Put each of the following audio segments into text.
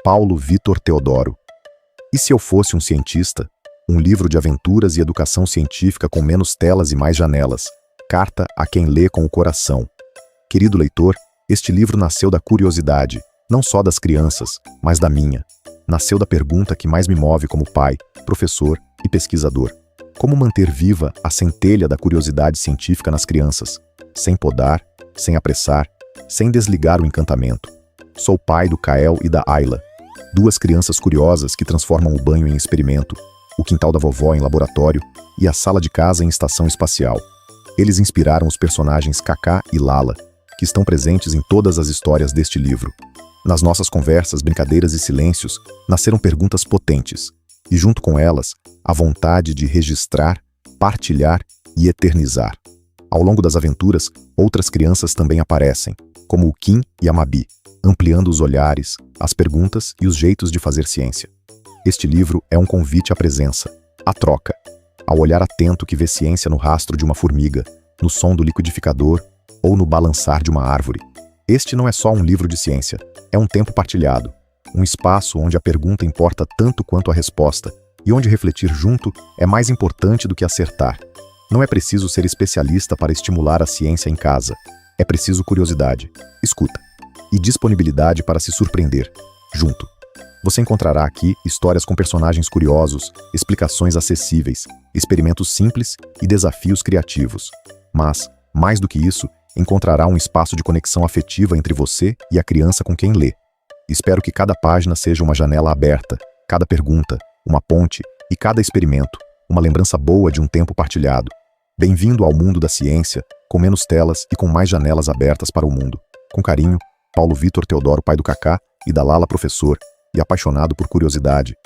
Paulo Vitor Teodoro. E se eu fosse um cientista? Um livro de aventuras e educação científica com menos telas e mais janelas. Carta a quem lê com o coração. Querido leitor, este livro nasceu da curiosidade, não só das crianças, mas da minha. Nasceu da pergunta que mais me move como pai, professor e pesquisador. Como manter viva a centelha da curiosidade científica nas crianças, sem podar, sem apressar, sem desligar o encantamento. Sou pai do Kael e da Ayla, duas crianças curiosas que transformam o banho em experimento, o quintal da vovó em laboratório e a sala de casa em estação espacial. Eles inspiraram os personagens Kaká e Lala, que estão presentes em todas as histórias deste livro. Nas nossas conversas, brincadeiras e silêncios, nasceram perguntas potentes, e junto com elas, a vontade de registrar, partilhar e eternizar. Ao longo das aventuras, outras crianças também aparecem, como o Kim e a Mabi, ampliando os olhares, as perguntas e os jeitos de fazer ciência. Este livro é um convite à presença, à troca, ao olhar atento que vê ciência no rastro de uma formiga, no som do liquidificador ou no balançar de uma árvore. Este não é só um livro de ciência, é um tempo partilhado, um espaço onde a pergunta importa tanto quanto a resposta e onde refletir junto é mais importante do que acertar. Não é preciso ser especialista para estimular a ciência em casa, é preciso curiosidade, escuta e disponibilidade para se surpreender, junto. Você encontrará aqui histórias com personagens curiosos, explicações acessíveis, experimentos simples e desafios criativos. Mas, mais do que isso, encontrará um espaço de conexão afetiva entre você e a criança com quem lê. Espero que cada página seja uma janela aberta, cada pergunta, uma ponte e cada experimento, uma lembrança boa de um tempo partilhado. Bem-vindo ao mundo da ciência, com menos telas e com mais janelas abertas para o mundo. Com carinho, Paulo Vitor Teodoro, pai do Kaká, e da Lala, professor, e apaixonado por curiosidade.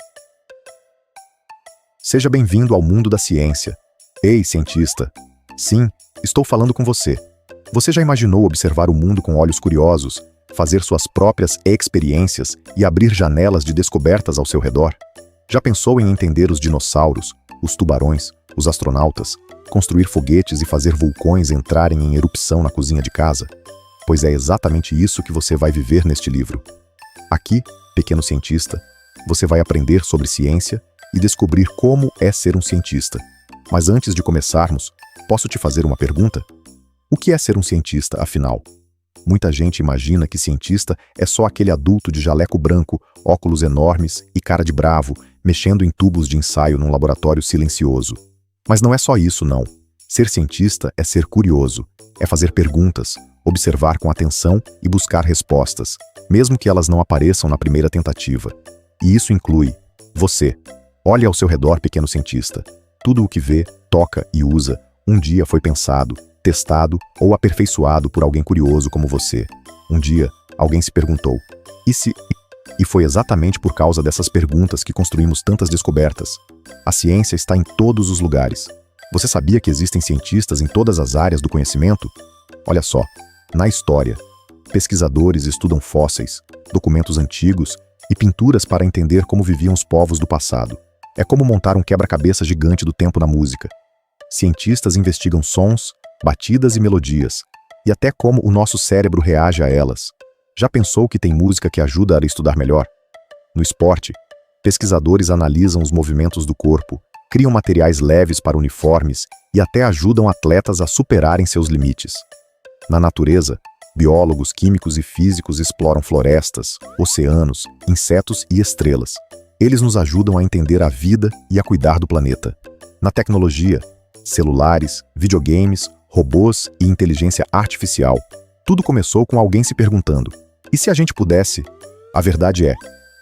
Seja bem-vindo ao mundo da ciência. Ei, cientista! Sim, estou falando com você. Você já imaginou observar o mundo com olhos curiosos, fazer suas próprias experiências e abrir janelas de descobertas ao seu redor? Já pensou em entender os dinossauros, os tubarões, os astronautas, construir foguetes e fazer vulcões entrarem em erupção na cozinha de casa? Pois é exatamente isso que você vai viver neste livro. Aqui, pequeno cientista, você vai aprender sobre ciência e descobrir como é ser um cientista. Mas antes de começarmos, posso te fazer uma pergunta? O que é ser um cientista, afinal? Muita gente imagina que cientista é só aquele adulto de jaleco branco, óculos enormes e cara de bravo, mexendo em tubos de ensaio num laboratório silencioso. Mas não é só isso, não. Ser cientista é ser curioso, é fazer perguntas, observar com atenção e buscar respostas, mesmo que elas não apareçam na primeira tentativa. E isso inclui você. Olhe ao seu redor, pequeno cientista. Tudo o que vê, toca e usa, um dia foi pensado, testado ou aperfeiçoado por alguém curioso como você. Um dia, alguém se perguntou, e se... E foi exatamente por causa dessas perguntas que construímos tantas descobertas. A ciência está em todos os lugares. Você sabia que existem cientistas em todas as áreas do conhecimento? Olha só, na história, pesquisadores estudam fósseis, documentos antigos e pinturas para entender como viviam os povos do passado. É como montar um quebra-cabeça gigante do tempo na música. Cientistas investigam sons, batidas e melodias, e até como o nosso cérebro reage a elas. Já pensou que tem música que ajuda a estudar melhor? No esporte, pesquisadores analisam os movimentos do corpo, criam materiais leves para uniformes e até ajudam atletas a superarem seus limites. Na natureza, biólogos, químicos e físicos exploram florestas, oceanos, insetos e estrelas. Eles nos ajudam a entender a vida e a cuidar do planeta. Na tecnologia, celulares, videogames, robôs e inteligência artificial, tudo começou com alguém se perguntando: e se a gente pudesse? A verdade é,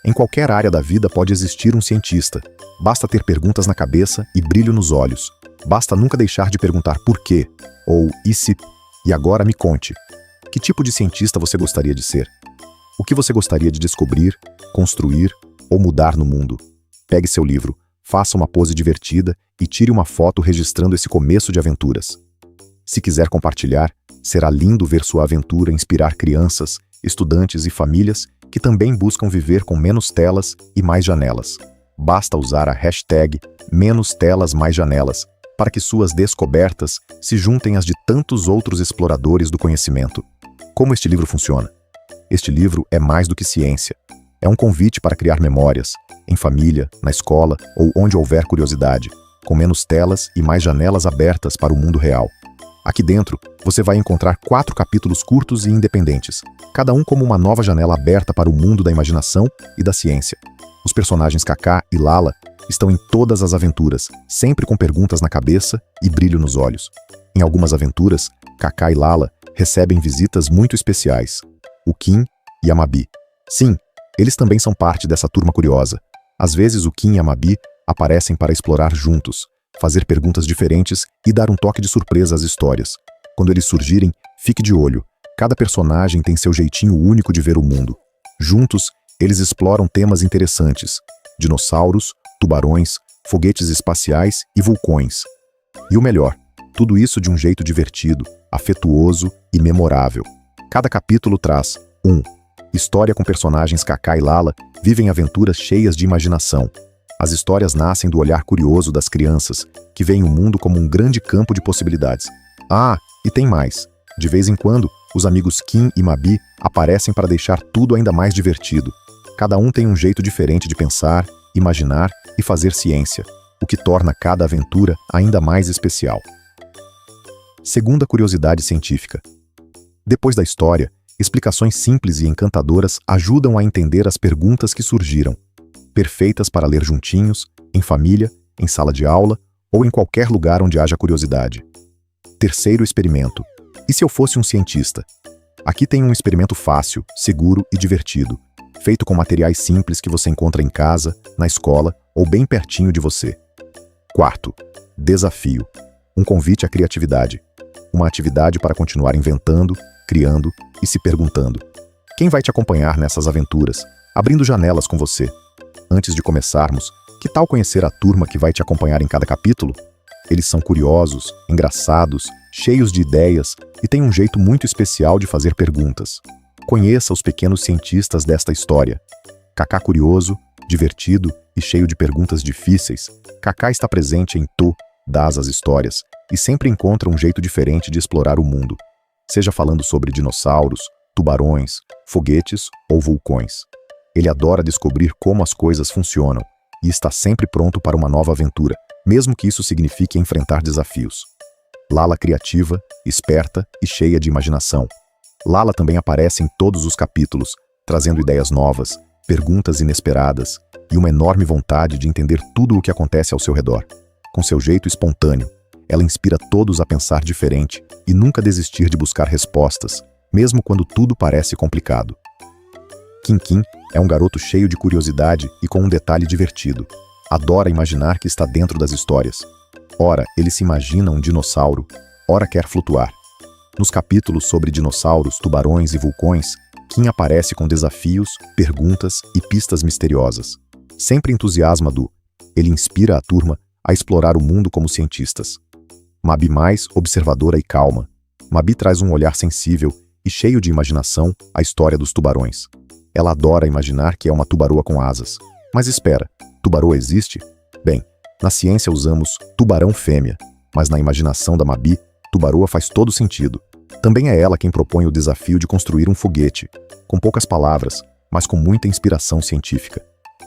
em qualquer área da vida pode existir um cientista. Basta ter perguntas na cabeça e brilho nos olhos. Basta nunca deixar de perguntar por quê, ou e se... E agora me conte, que tipo de cientista você gostaria de ser? O que você gostaria de descobrir, construir ou mudar no mundo? Pegue seu livro, faça uma pose divertida e tire uma foto registrando esse começo de aventuras. Se quiser compartilhar, será lindo ver sua aventura inspirar crianças, estudantes e famílias que também buscam viver com menos telas e mais janelas. Basta usar a hashtag #MenosTelasMaisJanelas para que suas descobertas se juntem às de tantos outros exploradores do conhecimento. Como este livro funciona? Este livro é mais do que ciência. É um convite para criar memórias, em família, na escola ou onde houver curiosidade, com menos telas e mais janelas abertas para o mundo real. Aqui dentro, você vai encontrar 4 capítulos curtos e independentes, cada um como uma nova janela aberta para o mundo da imaginação e da ciência. Os personagens Kaká e Lala estão em todas as aventuras, sempre com perguntas na cabeça e brilho nos olhos. Em algumas aventuras, Kaká e Lala recebem visitas muito especiais, o Kim e a Mabi. Sim, eles também são parte dessa turma curiosa. Às vezes o Kim e a Mabi aparecem para explorar juntos, fazer perguntas diferentes e dar um toque de surpresa às histórias. Quando eles surgirem, fique de olho. Cada personagem tem seu jeitinho único de ver o mundo. Juntos, eles exploram temas interessantes: dinossauros, tubarões, foguetes espaciais e vulcões. E o melhor, tudo isso de um jeito divertido, afetuoso e memorável. Cada capítulo traz 1. História com personagens Kaká e Lala vivem aventuras cheias de imaginação. As histórias nascem do olhar curioso das crianças, que veem o mundo como um grande campo de possibilidades. Ah, e tem mais. De vez em quando, os amigos Kim e Mabi aparecem para deixar tudo ainda mais divertido. Cada um tem um jeito diferente de pensar, imaginar e fazer ciência, o que torna cada aventura ainda mais especial. Segunda curiosidade científica. Depois da história, explicações simples e encantadoras ajudam a entender as perguntas que surgiram, perfeitas para ler juntinhos, em família, em sala de aula ou em qualquer lugar onde haja curiosidade. Terceiro experimento. E se eu fosse um cientista? Aqui tem um experimento fácil, seguro e divertido, feito com materiais simples que você encontra em casa, na escola ou bem pertinho de você. Quarto, desafio. Um convite à criatividade. Uma atividade para continuar inventando, criando e se perguntando. Quem vai te acompanhar nessas aventuras, abrindo janelas com você? Antes de começarmos, que tal conhecer a turma que vai te acompanhar em cada capítulo? Eles são curiosos, engraçados, cheios de ideias e têm um jeito muito especial de fazer perguntas. Conheça os pequenos cientistas desta história. Kaká curioso, divertido e cheio de perguntas difíceis, Kaká está presente em todas as histórias e sempre encontra um jeito diferente de explorar o mundo, seja falando sobre dinossauros, tubarões, foguetes ou vulcões. Ele adora descobrir como as coisas funcionam e está sempre pronto para uma nova aventura, mesmo que isso signifique enfrentar desafios. Lala criativa, esperta e cheia de imaginação. Lala também aparece em todos os capítulos, trazendo ideias novas, perguntas inesperadas e uma enorme vontade de entender tudo o que acontece ao seu redor. Com seu jeito espontâneo, ela inspira todos a pensar diferente e nunca desistir de buscar respostas, mesmo quando tudo parece complicado. Kim é um garoto cheio de curiosidade e com um detalhe divertido. Adora imaginar que está dentro das histórias. Ora, ele se imagina um dinossauro, ora quer flutuar. Nos capítulos sobre dinossauros, tubarões e vulcões, Kim aparece com desafios, perguntas e pistas misteriosas. Sempre entusiasma ele inspira a turma a explorar o mundo como cientistas. Mabi mais observadora e calma. Mabi traz um olhar sensível e cheio de imaginação à história dos tubarões. Ela adora imaginar que é uma tubaroa com asas. Mas espera, tubaroa existe? Bem, na ciência usamos tubarão fêmea, mas na imaginação da Mabi, tubaroa faz todo sentido. Também é ela quem propõe o desafio de construir um foguete, com poucas palavras, mas com muita inspiração científica.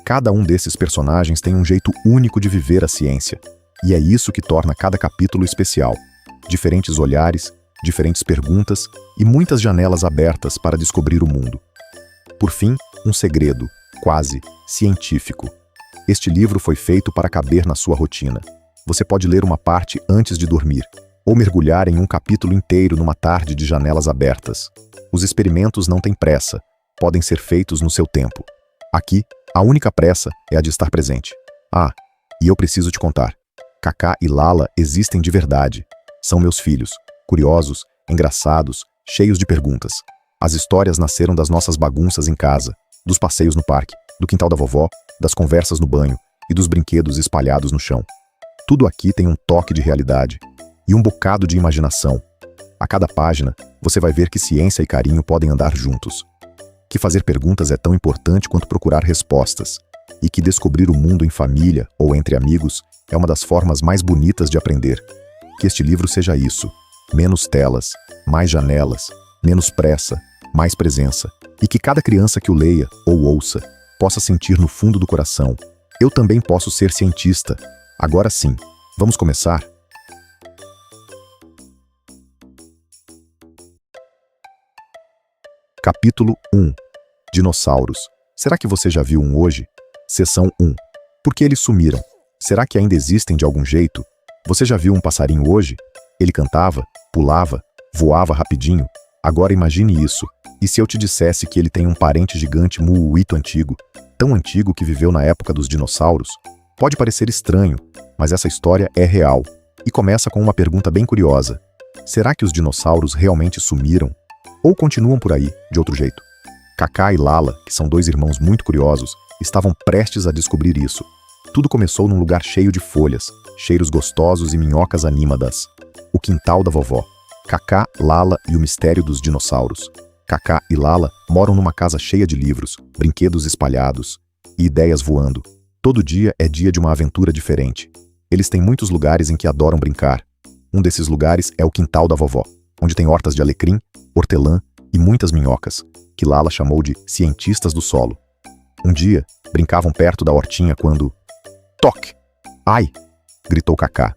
Cada um desses personagens tem um jeito único de viver a ciência, e é isso que torna cada capítulo especial. Diferentes olhares, diferentes perguntas e muitas janelas abertas para descobrir o mundo. Por fim, um segredo, quase científico. Este livro foi feito para caber na sua rotina. Você pode ler uma parte antes de dormir, ou mergulhar em um capítulo inteiro numa tarde de janelas abertas. Os experimentos não têm pressa, podem ser feitos no seu tempo. Aqui, a única pressa é a de estar presente. Ah, e eu preciso te contar. Kaká e Lala existem de verdade. São meus filhos, curiosos, engraçados, cheios de perguntas. As histórias nasceram das nossas bagunças em casa, dos passeios no parque, do quintal da vovó, das conversas no banho e dos brinquedos espalhados no chão. Tudo aqui tem um toque de realidade e um bocado de imaginação. A cada página, você vai ver que ciência e carinho podem andar juntos. Que fazer perguntas é tão importante quanto procurar respostas, e que descobrir o mundo em família ou entre amigos é uma das formas mais bonitas de aprender. Que este livro seja isso: menos telas, mais janelas, menos pressa, mais presença, e que cada criança que o leia ou ouça possa sentir no fundo do coração: eu também posso ser cientista. Agora sim, vamos começar? Capítulo 1. Dinossauros. Será que você já viu um hoje? Seção 1. Por que eles sumiram? Será que ainda existem de algum jeito? Você já viu um passarinho hoje? Ele cantava, pulava, voava rapidinho. Agora imagine isso. E se eu te dissesse que ele tem um parente gigante muito antigo, tão antigo que viveu na época dos dinossauros? Pode parecer estranho, mas essa história é real. E começa com uma pergunta bem curiosa. Será que os dinossauros realmente sumiram? Ou continuam por aí, de outro jeito? Kaká e Lala, que são dois irmãos muito curiosos, estavam prestes a descobrir isso. Tudo começou num lugar cheio de folhas, cheiros gostosos e minhocas anímadas. O quintal da vovó. Kaká, Lala e o mistério dos dinossauros. Kaká e Lala moram numa casa cheia de livros, brinquedos espalhados e ideias voando. Todo dia é dia de uma aventura diferente. Eles têm muitos lugares em que adoram brincar. Um desses lugares é o quintal da vovó, onde tem hortas de alecrim, hortelã e muitas minhocas, que Lala chamou de cientistas do solo. Um dia, brincavam perto da hortinha quando... Toque! Ai! Gritou Kaká.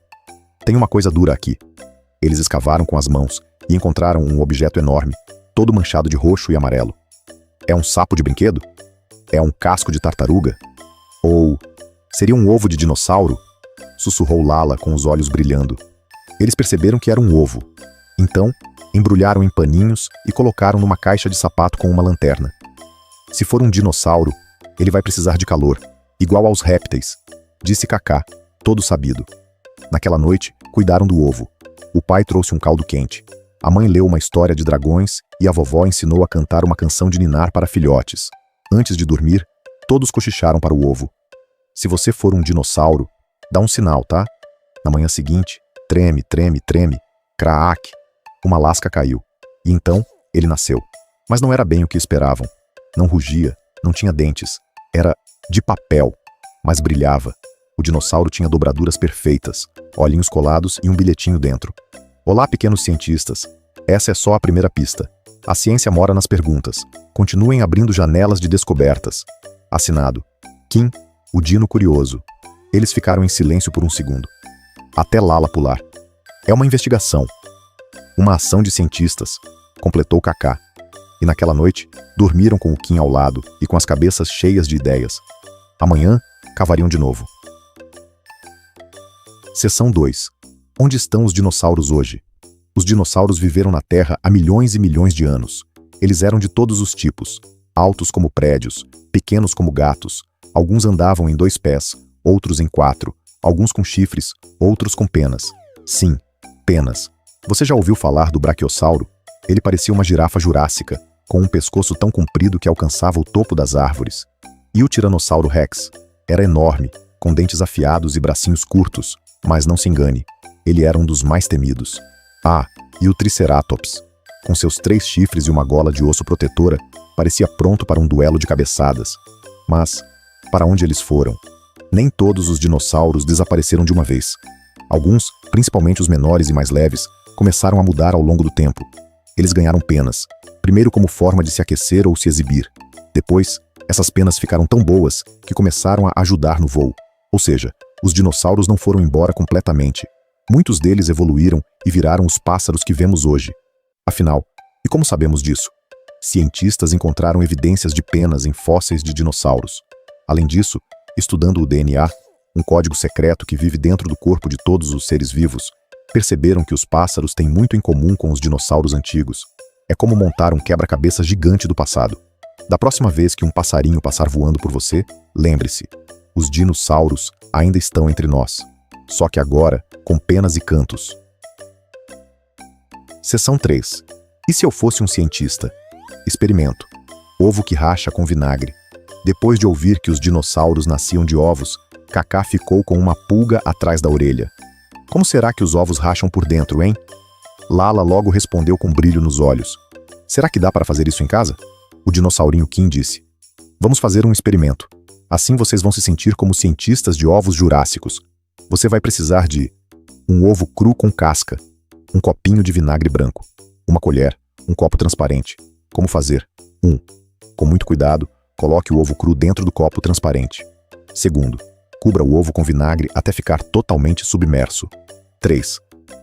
Tem uma coisa dura aqui. Eles escavaram com as mãos e encontraram um objeto enorme, todo manchado de roxo e amarelo. É um sapo de brinquedo? É um casco de tartaruga? Ou seria um ovo de dinossauro? Sussurrou Lala com os olhos brilhando. Eles perceberam que era um ovo. Então, embrulharam em paninhos e colocaram numa caixa de sapato com uma lanterna. Se for um dinossauro, ele vai precisar de calor, igual aos répteis, disse Kaká, todo sabido. Naquela noite, cuidaram do ovo. O pai trouxe um caldo quente. A mãe leu uma história de dragões e a vovó ensinou a cantar uma canção de ninar para filhotes. Antes de dormir, todos cochicharam para o ovo. Se você for um dinossauro, dá um sinal, tá? Na manhã seguinte, treme, treme, treme, craak. Uma lasca caiu. E então, ele nasceu. Mas não era bem o que esperavam. Não rugia, não tinha dentes. Era de papel, mas brilhava. O dinossauro tinha dobraduras perfeitas, olhinhos colados e um bilhetinho dentro. Olá, pequenos cientistas. Essa é só a primeira pista. A ciência mora nas perguntas. Continuem abrindo janelas de descobertas. Assinado. Kim, o Dino Curioso. Eles ficaram em silêncio por um segundo. Até Lala pular. É uma investigação. Uma ação de cientistas, completou Kaká. E naquela noite, dormiram com o Kim ao lado e com as cabeças cheias de ideias. Amanhã, cavariam de novo. Seção 2. Onde estão os dinossauros hoje? Os dinossauros viveram na Terra há milhões e milhões de anos. Eles eram de todos os tipos, altos como prédios, pequenos como gatos. Alguns andavam em 2 pés, outros em 4, alguns com chifres, outros com penas. Sim, penas. Você já ouviu falar do Brachiosauro? Ele parecia uma girafa jurássica, com um pescoço tão comprido que alcançava o topo das árvores. E o Tiranossauro Rex? Era enorme, com dentes afiados e bracinhos curtos, mas não se engane, ele era um dos mais temidos. Ah, e o Triceratops? Com seus 3 chifres e uma gola de osso protetora, parecia pronto para um duelo de cabeçadas. Mas, para onde eles foram? Nem todos os dinossauros desapareceram de uma vez. Alguns, principalmente os menores e mais leves, começaram a mudar ao longo do tempo. Eles ganharam penas, primeiro como forma de se aquecer ou se exibir. Depois, essas penas ficaram tão boas que começaram a ajudar no voo. Ou seja, os dinossauros não foram embora completamente. Muitos deles evoluíram e viraram os pássaros que vemos hoje. Afinal, e como sabemos disso? Cientistas encontraram evidências de penas em fósseis de dinossauros. Além disso, estudando o DNA, um código secreto que vive dentro do corpo de todos os seres vivos, perceberam que os pássaros têm muito em comum com os dinossauros antigos. É como montar um quebra-cabeça gigante do passado. Da próxima vez que um passarinho passar voando por você, lembre-se, os dinossauros ainda estão entre nós. Só que agora, com penas e cantos. Seção 3. E se eu fosse um cientista? Experimento. Ovo que racha com vinagre. Depois de ouvir que os dinossauros nasciam de ovos, Kaká ficou com uma pulga atrás da orelha. Como será que os ovos racham por dentro, hein? Lala logo respondeu com brilho nos olhos. Será que dá para fazer isso em casa? O dinossaurinho Kim disse. Vamos fazer um experimento. Assim vocês vão se sentir como cientistas de ovos jurássicos. Você vai precisar de um ovo cru com casca, um copinho de vinagre branco, uma colher, um copo transparente. Como fazer? 1. Com muito cuidado, Coloque o ovo cru dentro do copo transparente. Segundo, cubra o ovo com vinagre até ficar totalmente submerso. 3.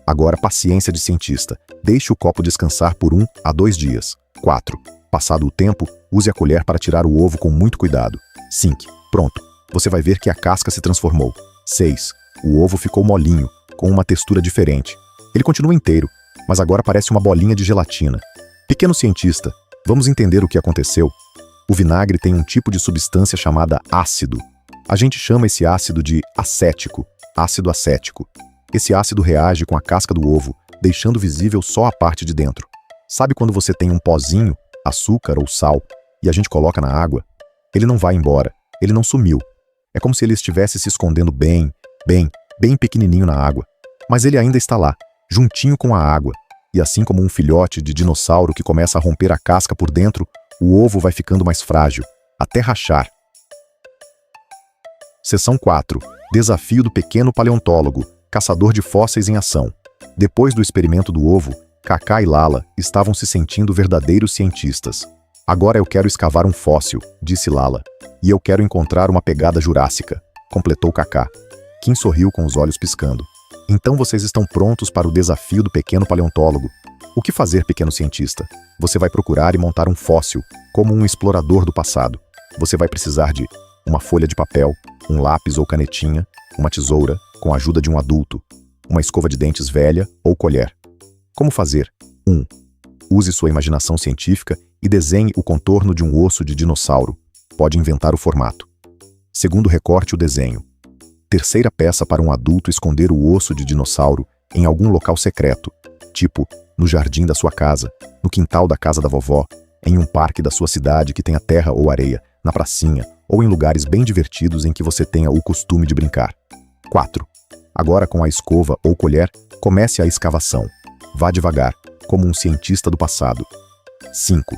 Agora, paciência de cientista. Deixe o copo descansar por 1 a 2 dias. 4. Passado o tempo, use a colher para tirar o ovo com muito cuidado. 5. Pronto. Você vai ver que a casca se transformou. 6. O ovo ficou molinho, com uma textura diferente. Ele continua inteiro, mas agora parece uma bolinha de gelatina. Pequeno cientista, vamos entender o que aconteceu? O vinagre tem um tipo de substância chamada ácido. A gente chama esse ácido de acético, ácido acético. Esse ácido reage com a casca do ovo, deixando visível só a parte de dentro. Sabe quando você tem um pozinho, açúcar ou sal, e a gente coloca na água? Ele não vai embora, ele não sumiu. É como se ele estivesse se escondendo bem pequenininho na água. Mas ele ainda está lá, juntinho com a água. E assim como um filhote de dinossauro que começa a romper a casca por dentro, o ovo vai ficando mais frágil, até rachar. Seção 4. Desafio do pequeno paleontólogo, caçador de fósseis em ação. Depois do experimento do ovo, Kaká e Lala estavam se sentindo verdadeiros cientistas. Agora eu quero escavar um fóssil, disse Lala. E eu quero encontrar uma pegada jurássica, completou Kaká. Kim sorriu com os olhos piscando. Então vocês estão prontos para o desafio do pequeno paleontólogo. O que fazer, pequeno cientista? Você vai procurar e montar um fóssil, como um explorador do passado. Você vai precisar de uma folha de papel, um lápis ou canetinha, uma tesoura, com a ajuda de um adulto, uma escova de dentes velha ou colher. Como fazer? 1. Use sua imaginação científica e desenhe o contorno de um osso de dinossauro. Pode inventar o formato. Segundo, recorte o desenho. Terceira peça para um adulto esconder o osso de dinossauro em algum local secreto, tipo no jardim da sua casa, no quintal da casa da vovó, em um parque da sua cidade que tenha terra ou areia, na pracinha, ou em lugares bem divertidos em que você tenha o costume de brincar. 4. Agora, com a escova ou colher, comece a escavação. Vá devagar, como um cientista do passado. 5.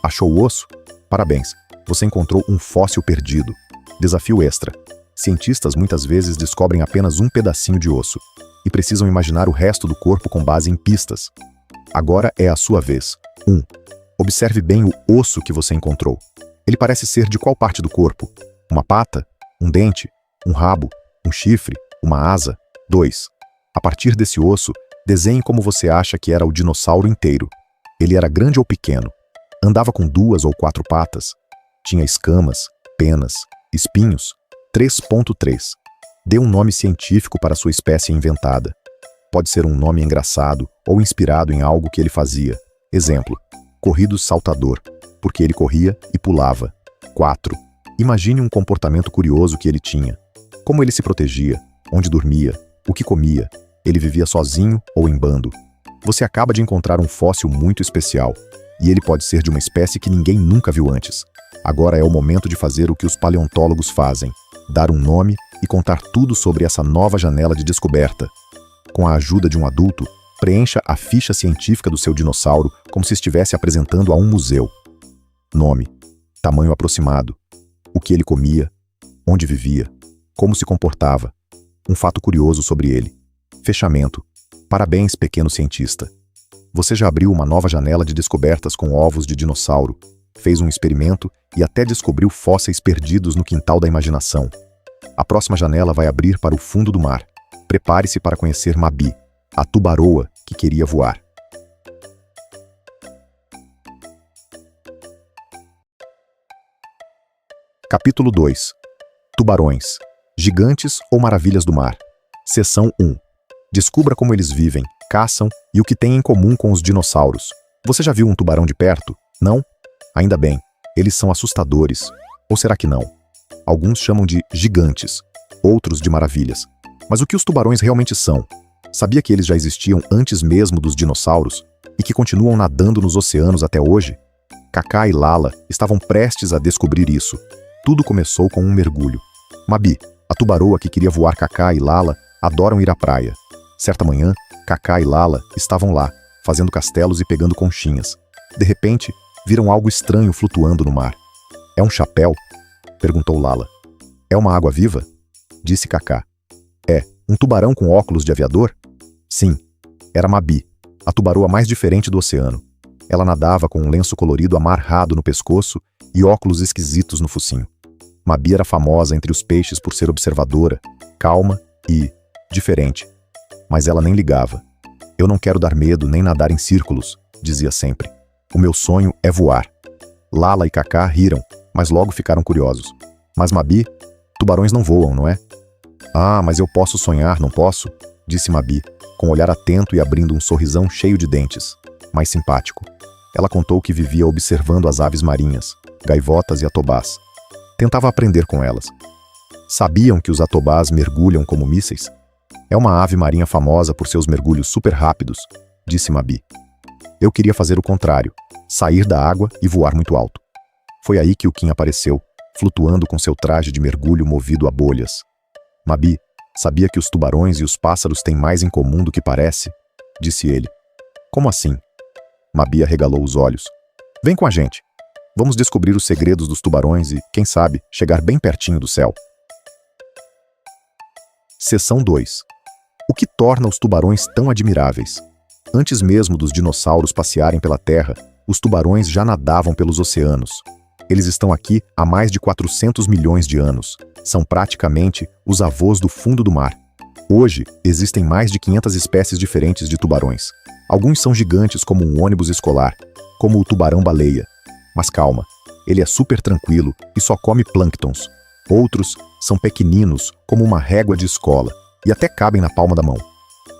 Achou o osso? Parabéns, você encontrou um fóssil perdido. Desafio extra. Cientistas muitas vezes descobrem apenas um pedacinho de osso e precisam imaginar o resto do corpo com base em pistas. Agora é a sua vez. 1. Observe bem o osso que você encontrou. Ele parece ser de qual parte do corpo? Uma pata? Um dente? Um rabo? Um chifre? Uma asa? 2. A partir desse osso, desenhe como você acha que era o dinossauro inteiro. Ele era grande ou pequeno? Andava com 2 ou 4 patas? Tinha escamas, penas, espinhos? 3.3. Dê um nome científico para sua espécie inventada. Pode ser um nome engraçado ou inspirado em algo que ele fazia. Exemplo: corrido saltador, porque ele corria e pulava. 4. Imagine um comportamento curioso que ele tinha. Como ele se protegia, onde dormia, o que comia. Ele vivia sozinho ou em bando. Você acaba de encontrar um fóssil muito especial, e ele pode ser de uma espécie que ninguém nunca viu antes. Agora é o momento de fazer o que os paleontólogos fazem: dar um nome e contar tudo sobre essa nova janela de descoberta. Com a ajuda de um adulto, preencha a ficha científica do seu dinossauro como se estivesse apresentando a um museu. Nome, tamanho aproximado, o que ele comia, onde vivia, como se comportava, um fato curioso sobre ele. Fechamento. Parabéns, pequeno cientista. Você já abriu uma nova janela de descobertas com ovos de dinossauro, fez um experimento e até descobriu fósseis perdidos no quintal da imaginação. A próxima janela vai abrir para o fundo do mar. Prepare-se para conhecer Mabi, a tubaroa que queria voar. Capítulo 2. Tubarões. Gigantes ou maravilhas do mar. Seção 1. Descubra como eles vivem, caçam e o que têm em comum com os dinossauros. Você já viu um tubarão de perto? Não? Ainda bem, eles são assustadores. Ou será que não? Alguns chamam de gigantes, outros de maravilhas. Mas o que os tubarões realmente são? Sabia que eles já existiam antes mesmo dos dinossauros e que continuam nadando nos oceanos até hoje? Kaká e Lala estavam prestes a descobrir isso. Tudo começou com um mergulho. Mabi, a tubaroa que queria voar Kaká e Lala, adoram ir à praia. Certa manhã, Kaká e Lala estavam lá, fazendo castelos e pegando conchinhas. De repente, viram algo estranho flutuando no mar. É um chapéu? Perguntou Lala. É uma água-viva? Disse Kaká. É, um tubarão com óculos de aviador? Sim, era Mabi, a tubaroa mais diferente do oceano. Ela nadava com um lenço colorido amarrado no pescoço e óculos esquisitos no focinho. Mabi era famosa entre os peixes por ser observadora, calma e diferente. Mas ela nem ligava. Eu não quero dar medo nem nadar em círculos, dizia sempre. O meu sonho é voar. Lala e Kaká riram, mas logo ficaram curiosos. Mas Mabi, tubarões não voam, não é? Ah, mas eu posso sonhar, não posso? Disse Mabi, com um olhar atento e abrindo um sorrisão cheio de dentes, mas simpático. Ela contou que vivia observando as aves marinhas, gaivotas e atobás. Tentava aprender com elas. Sabiam que os atobás mergulham como mísseis? É uma ave marinha famosa por seus mergulhos super rápidos, disse Mabi. Eu queria fazer o contrário, sair da água e voar muito alto. Foi aí que o Kim apareceu, flutuando com seu traje de mergulho movido a bolhas. Mabi, sabia que os tubarões e os pássaros têm mais em comum do que parece? Disse ele. Como assim? Mabi arregalou os olhos. Vem com a gente. Vamos descobrir os segredos dos tubarões e, quem sabe, chegar bem pertinho do céu. Seção 2. O que torna os tubarões tão admiráveis? Antes mesmo dos dinossauros passearem pela Terra, os tubarões já nadavam pelos oceanos. Eles estão aqui há mais de 400 milhões de anos. São praticamente os avós do fundo do mar. Hoje, existem mais de 500 espécies diferentes de tubarões. Alguns são gigantes como um ônibus escolar, como o tubarão-baleia. Mas calma, ele é super tranquilo e só come plânctons. Outros são pequeninos, como uma régua de escola, e até cabem na palma da mão.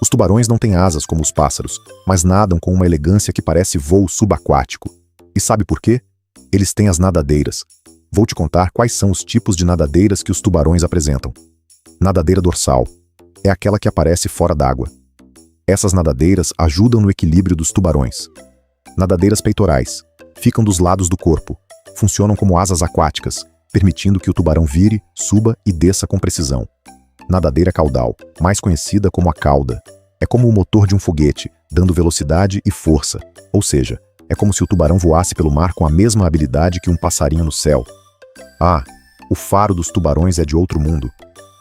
Os tubarões não têm asas como os pássaros, mas nadam com uma elegância que parece voo subaquático. E sabe por quê? Eles têm as nadadeiras. Vou te contar quais são os tipos de nadadeiras que os tubarões apresentam. Nadadeira dorsal. É aquela que aparece fora d'água. Essas nadadeiras ajudam no equilíbrio dos tubarões. Nadadeiras peitorais. Ficam dos lados do corpo. Funcionam como asas aquáticas, permitindo que o tubarão vire, suba e desça com precisão. Nadadeira caudal, mais conhecida como a cauda. É como o motor de um foguete, dando velocidade e força. Ou seja, é como se o tubarão voasse pelo mar com a mesma habilidade que um passarinho no céu. Ah, o faro dos tubarões é de outro mundo.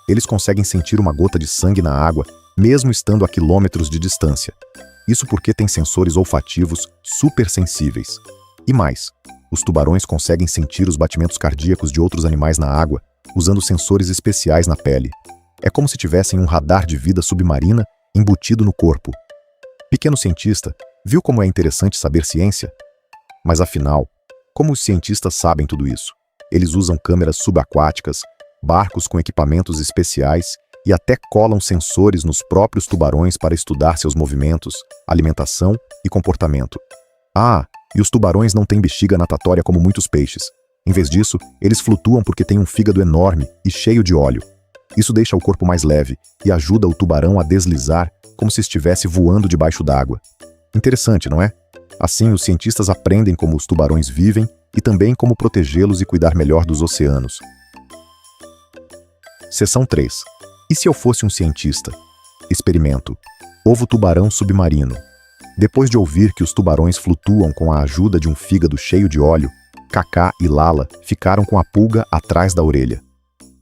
Eles conseguem sentir uma gota de sangue na água, mesmo estando a quilômetros de distância. Isso porque têm sensores olfativos super sensíveis. E mais, os tubarões conseguem sentir os batimentos cardíacos de outros animais na água, usando sensores especiais na pele. É como se tivessem um radar de vida submarina embutido no corpo. Pequeno cientista, viu como é interessante saber ciência? Mas afinal, como os cientistas sabem tudo isso? Eles usam câmeras subaquáticas, barcos com equipamentos especiais e até colam sensores nos próprios tubarões para estudar seus movimentos, alimentação e comportamento. Ah, e os tubarões não têm bexiga natatória como muitos peixes. Em vez disso, eles flutuam porque têm um fígado enorme e cheio de óleo. Isso deixa o corpo mais leve e ajuda o tubarão a deslizar como se estivesse voando debaixo d'água. Interessante, não é? Assim, os cientistas aprendem como os tubarões vivem e também como protegê-los e cuidar melhor dos oceanos. Seção 3. E se eu fosse um cientista? Experimento. Ovo tubarão submarino. Depois de ouvir que os tubarões flutuam com a ajuda de um fígado cheio de óleo, Kaká e Lala ficaram com a pulga atrás da orelha.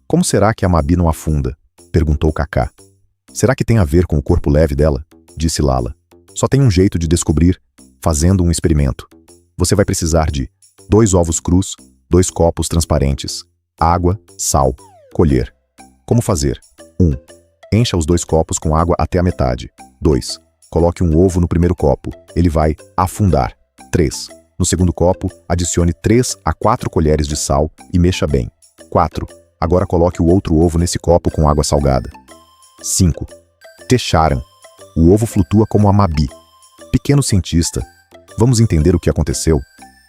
Como será que a Mabi não afunda? Perguntou Kaká. Será que tem a ver com o corpo leve dela? Disse Lala. Só tem um jeito de descobrir, fazendo um experimento. Você vai precisar de 2 ovos crus, 2 copos transparentes, água, sal, colher. Como fazer? 1. Encha os 2 copos com água até a metade. 2. Coloque um ovo no primeiro copo. Ele vai afundar. 3. No segundo copo, adicione 3 a 4 colheres de sal e mexa bem. 4. Agora coloque o outro ovo nesse copo com água salgada. 5. Techaram. O ovo flutua como a Mabi. Pequeno cientista, vamos entender o que aconteceu?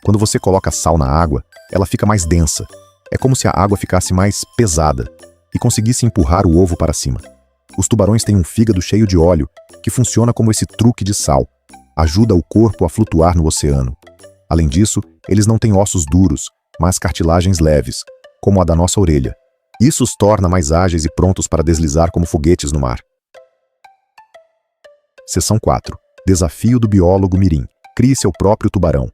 Quando você coloca sal na água, ela fica mais densa. É como se a água ficasse mais pesada e conseguisse empurrar o ovo para cima. Os tubarões têm um fígado cheio de óleo que funciona como esse truque de sal. Ajuda o corpo a flutuar no oceano. Além disso, eles não têm ossos duros, mas cartilagens leves, como a da nossa orelha. Isso os torna mais ágeis e prontos para deslizar como foguetes no mar. Seção 4. Desafio do biólogo mirim. Crie seu próprio tubarão.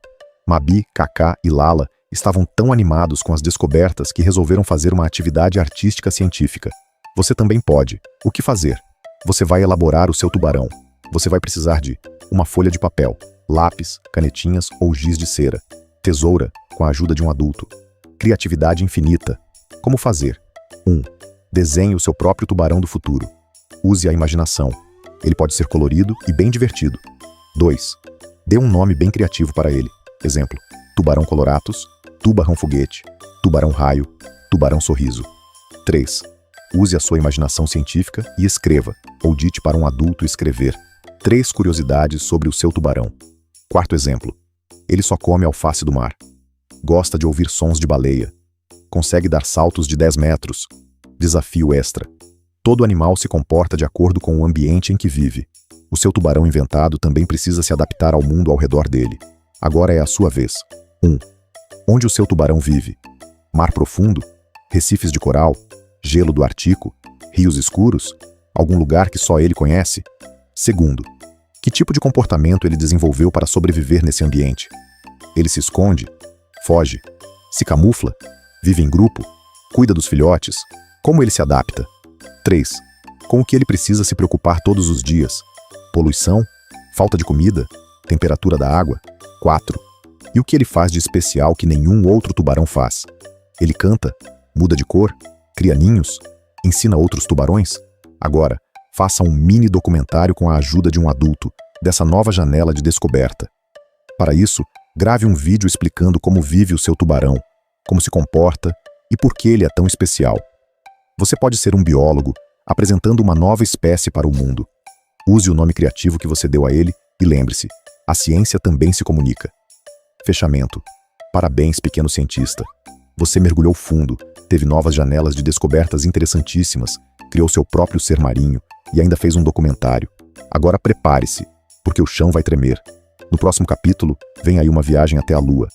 Mabi, Kaká e Lala estavam tão animados com as descobertas que resolveram fazer uma atividade artística científica. Você também pode. O que fazer? Você vai elaborar o seu tubarão. Você vai precisar de uma folha de papel, lápis, canetinhas ou giz de cera. Tesoura, com a ajuda de um adulto. Criatividade infinita. Como fazer? 1. Desenhe o seu próprio tubarão do futuro. Use a imaginação. Ele pode ser colorido e bem divertido. 2. Dê um nome bem criativo para ele. Exemplo: tubarão coloratus, tubarão foguete, tubarão raio, tubarão sorriso. 3. Use a sua imaginação científica e escreva, ou dite para um adulto escrever, 3 curiosidades sobre o seu tubarão. 4º exemplo: ele só come alface do mar. Gosta de ouvir sons de baleia. Consegue dar saltos de 10 metros. Desafio extra: todo animal se comporta de acordo com o ambiente em que vive. O seu tubarão inventado também precisa se adaptar ao mundo ao redor dele. Agora é a sua vez. 1. Onde o seu tubarão vive? Mar profundo? Recifes de coral? Gelo do Ártico? Rios escuros? Algum lugar que só ele conhece? 2. Que tipo de comportamento ele desenvolveu para sobreviver nesse ambiente? Ele se esconde? Foge? Se camufla? Vive em grupo? Cuida dos filhotes? Como ele se adapta? 3. Com o que ele precisa se preocupar todos os dias? Poluição? Falta de comida? Temperatura da água? 4. E o que ele faz de especial que nenhum outro tubarão faz? Ele canta? Muda de cor? Cria ninhos? Ensina outros tubarões? Agora, faça um mini documentário com a ajuda de um adulto, dessa nova janela de descoberta. Para isso, grave um vídeo explicando como vive o seu tubarão, como se comporta e por que ele é tão especial. Você pode ser um biólogo, apresentando uma nova espécie para o mundo. Use o nome criativo que você deu a ele e lembre-se, a ciência também se comunica. Fechamento. Parabéns, pequeno cientista. Você mergulhou fundo, teve novas janelas de descobertas interessantíssimas, criou seu próprio ser marinho e ainda fez um documentário. Agora prepare-se, porque o chão vai tremer. No próximo capítulo, vem aí uma viagem até a Lua.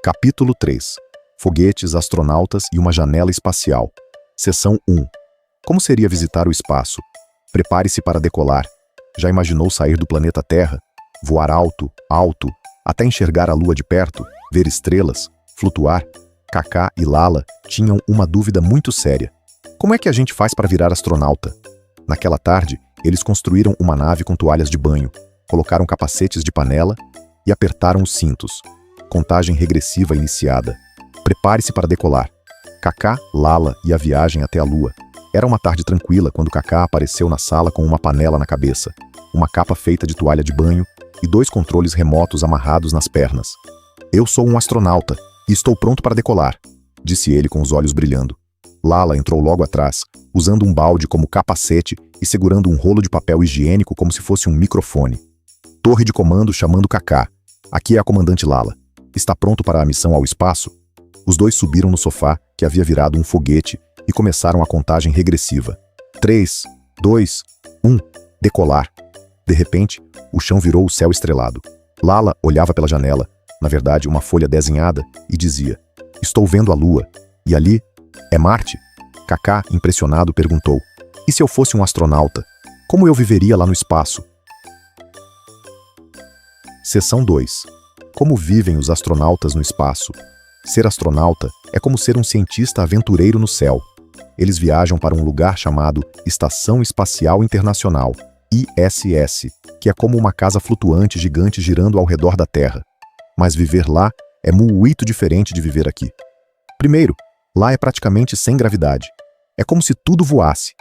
Capítulo 3. Foguetes, astronautas e uma janela espacial. Seção 1. Como seria visitar o espaço? Prepare-se para decolar. Já imaginou sair do planeta Terra? Voar alto, alto, até enxergar a Lua de perto, ver estrelas, flutuar? Kaká e Lala tinham uma dúvida muito séria. Como é que a gente faz para virar astronauta? Naquela tarde, eles construíram uma nave com toalhas de banho, colocaram capacetes de panela e apertaram os cintos. Contagem regressiva iniciada. Prepare-se para decolar. Kaká, Lala e a viagem até a Lua. Era uma tarde tranquila quando Kaká apareceu na sala com uma panela na cabeça, uma capa feita de toalha de banho e 2 controles remotos amarrados nas pernas. Eu sou um astronauta e estou pronto para decolar, disse ele com os olhos brilhando. Lala entrou logo atrás, usando um balde como capacete e segurando um rolo de papel higiênico como se fosse um microfone. Torre de comando chamando Kaká. Aqui é a comandante Lala. Está pronto para a missão ao espaço? Os 2 subiram no sofá, que havia virado um foguete, e começaram a contagem regressiva. 3, 2, 1, decolar. De repente, o chão virou o céu estrelado. Lala olhava pela janela, na verdade uma folha desenhada, e dizia: estou vendo a Lua. E ali, é Marte? Kaká, impressionado, perguntou: e se eu fosse um astronauta? Como eu viveria lá no espaço? Seção 2. Como vivem os astronautas no espaço? Ser astronauta é como ser um cientista aventureiro no céu. Eles viajam para um lugar chamado Estação Espacial Internacional, ISS, que é como uma casa flutuante gigante girando ao redor da Terra. Mas viver lá é muito diferente de viver aqui. Primeiro, lá é praticamente sem gravidade. É como se tudo voasse.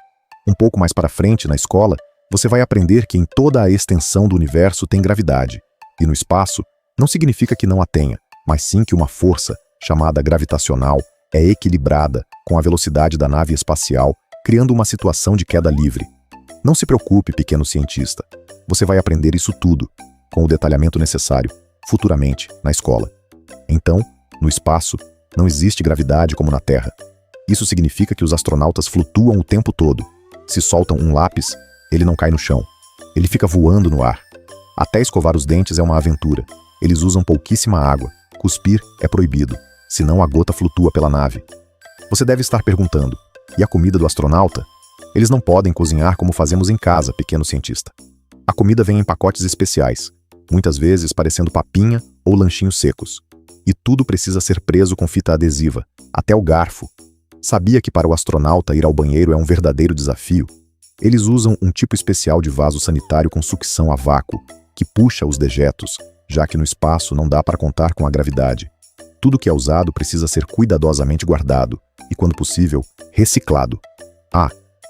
Um pouco mais para frente, na escola, você vai aprender que em toda a extensão do universo tem gravidade. E no espaço, não significa que não a tenha, mas sim que uma força, chamada gravitacional, é equilibrada com a velocidade da nave espacial, criando uma situação de queda livre. Não se preocupe, pequeno cientista. Você vai aprender isso tudo, com o detalhamento necessário, futuramente, na escola. Então, no espaço, não existe gravidade como na Terra. Isso significa que os astronautas flutuam o tempo todo. Se soltam um lápis, ele não cai no chão. Ele fica voando no ar. Até escovar os dentes é uma aventura. Eles usam pouquíssima água. Cuspir é proibido, senão a gota flutua pela nave. Você deve estar perguntando: e a comida do astronauta? Eles não podem cozinhar como fazemos em casa, pequeno cientista. A comida vem em pacotes especiais, muitas vezes parecendo papinha ou lanchinhos secos. E tudo precisa ser preso com fita adesiva, até o garfo. Sabia que para o astronauta ir ao banheiro é um verdadeiro desafio? Eles usam um tipo especial de vaso sanitário com sucção a vácuo, que puxa os dejetos, já que no espaço não dá para contar com a gravidade. Tudo que é usado precisa ser cuidadosamente guardado e, quando possível, reciclado.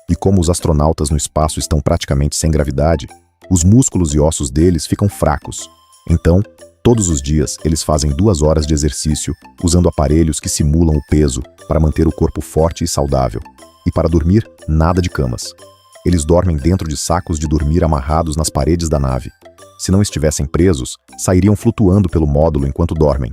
E como os astronautas no espaço estão praticamente sem gravidade, os músculos e ossos deles ficam fracos. Então, todos os dias, eles fazem 2 horas de exercício, usando aparelhos que simulam o peso para manter o corpo forte e saudável. E para dormir, nada de camas. Eles dormem dentro de sacos de dormir amarrados nas paredes da nave. Se não estivessem presos, sairiam flutuando pelo módulo enquanto dormem.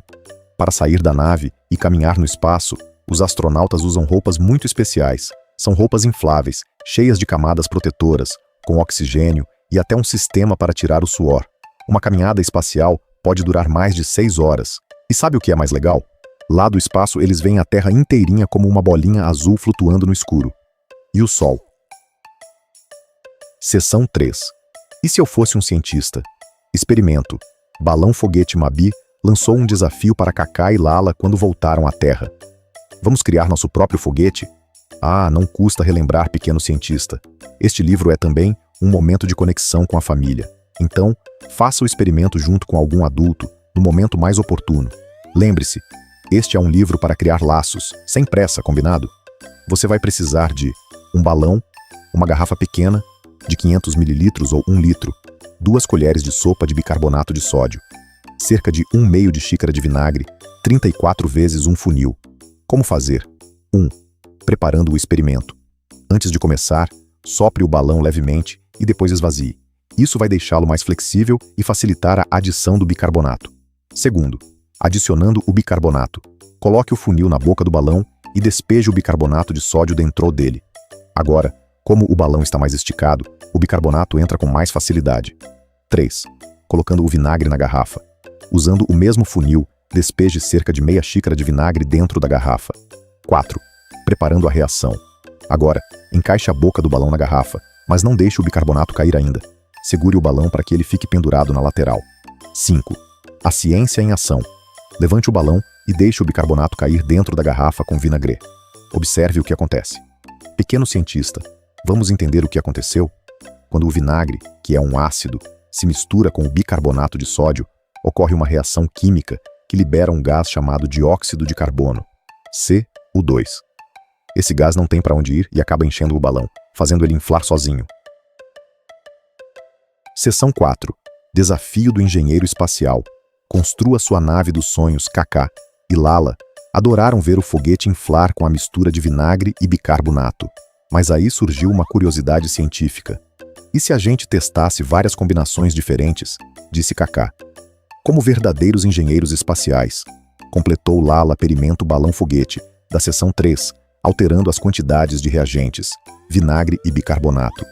Para sair da nave e caminhar no espaço, os astronautas usam roupas muito especiais. São roupas infláveis, cheias de camadas protetoras, com oxigênio e até um sistema para tirar o suor. Uma caminhada espacial pode durar mais de 6 horas. E sabe o que é mais legal? Lá do espaço eles veem a Terra inteirinha como uma bolinha azul flutuando no escuro. E o Sol? Seção 3. E se eu fosse um cientista? Experimento. Balão Foguete Mabi lançou um desafio para Kaká e Lala quando voltaram à Terra. Vamos criar nosso próprio foguete? Não custa relembrar, pequeno cientista. Este livro é também um momento de conexão com a família. Então, faça o experimento junto com algum adulto, no momento mais oportuno. Lembre-se, este é um livro para criar laços, sem pressa, combinado? Você vai precisar de um balão, uma garrafa pequena, de 500 ml ou 1 litro, 2 colheres de sopa de bicarbonato de sódio, cerca de 1/2 de xícara de vinagre, 34 vezes um funil. Como fazer? 1. Preparando o experimento. Antes de começar, sopre o balão levemente e depois esvazie. Isso vai deixá-lo mais flexível e facilitar a adição do bicarbonato. Segundo, adicionando o bicarbonato. Coloque o funil na boca do balão e despeje o bicarbonato de sódio dentro dele. Agora, como o balão está mais esticado, o bicarbonato entra com mais facilidade. 3. Colocando o vinagre na garrafa. Usando o mesmo funil, despeje cerca de meia xícara de vinagre dentro da garrafa. 4. Preparando a reação. Agora, encaixe a boca do balão na garrafa, mas não deixe o bicarbonato cair ainda. Segure o balão para que ele fique pendurado na lateral. 5. A ciência em ação. Levante o balão e deixe o bicarbonato cair dentro da garrafa com vinagre. Observe o que acontece. Pequeno cientista, vamos entender o que aconteceu? Quando o vinagre, que é um ácido, se mistura com o bicarbonato de sódio, ocorre uma reação química que libera um gás chamado dióxido de carbono, CO2. Esse gás não tem para onde ir e acaba enchendo o balão, fazendo ele inflar sozinho. Seção 4. Desafio do engenheiro espacial. Construa sua nave dos sonhos. Kaká e Lala adoraram ver o foguete inflar com a mistura de vinagre e bicarbonato. Mas aí surgiu uma curiosidade científica. E se a gente testasse várias combinações diferentes? Disse Kaká. Como verdadeiros engenheiros espaciais, completou Lala Perimento Balão Foguete, da seção 3, alterando as quantidades de reagentes, vinagre e bicarbonato.